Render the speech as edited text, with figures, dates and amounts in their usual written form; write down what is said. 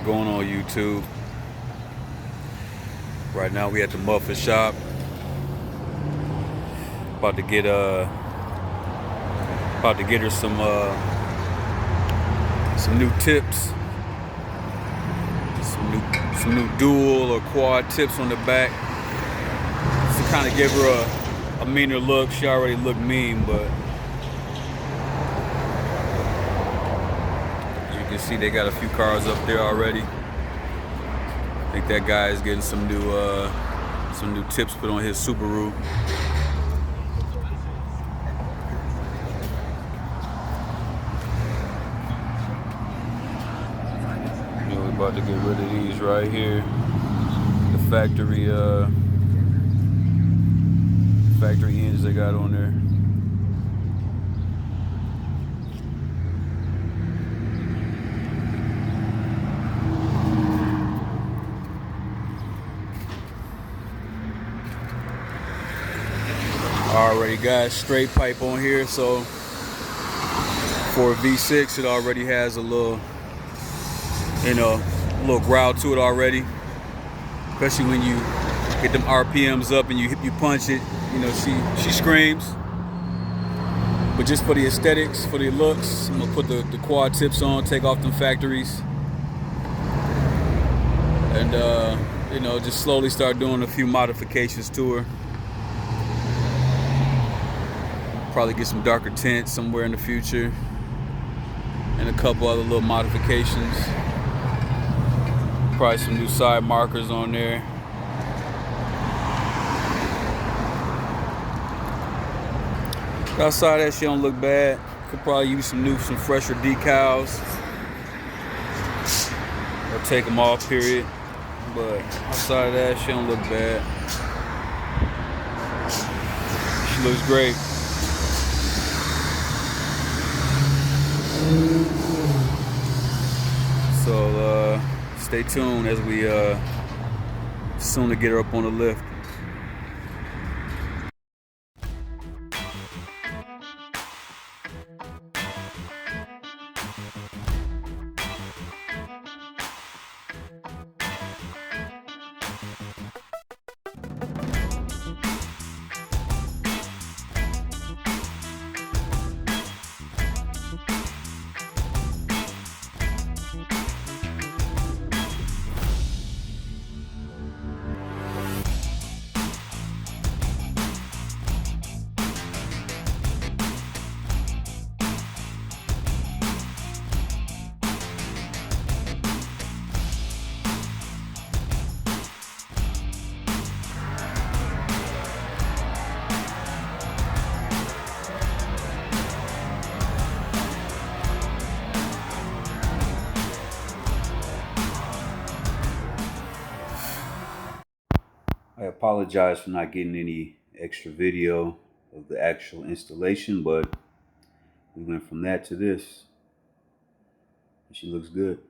going on, YouTube? Right now we at the muffin shop. About to get her some new tips, some new dual or quad tips on the back to kind of give her a meaner look. She already looked mean, but as you can see, they got a few cars up there already. I think that guy is getting some new tips put on his Subaru. We're about to get rid of these right here. The factory ends they got on there. Already got straight pipe on here, so for a V6 it already has a little, a little growl to it already. Especially when you get them RPMs up and you punch it, she screams. But just for the aesthetics, for the looks, I'm gonna put the quad tips on, take off them factories, and just slowly start doing a few modifications to her. Probably get some darker tint somewhere in the future, and a couple other little modifications. Probably some new side markers on there. Outside that, she don't look bad. Could probably use some fresher decals, or take them off, period. But outside of that, she don't look bad. She looks great. So stay tuned as we soon to get her up on the lift. I apologize for not getting any extra video of the actual installation, but we went from that to this. She looks good.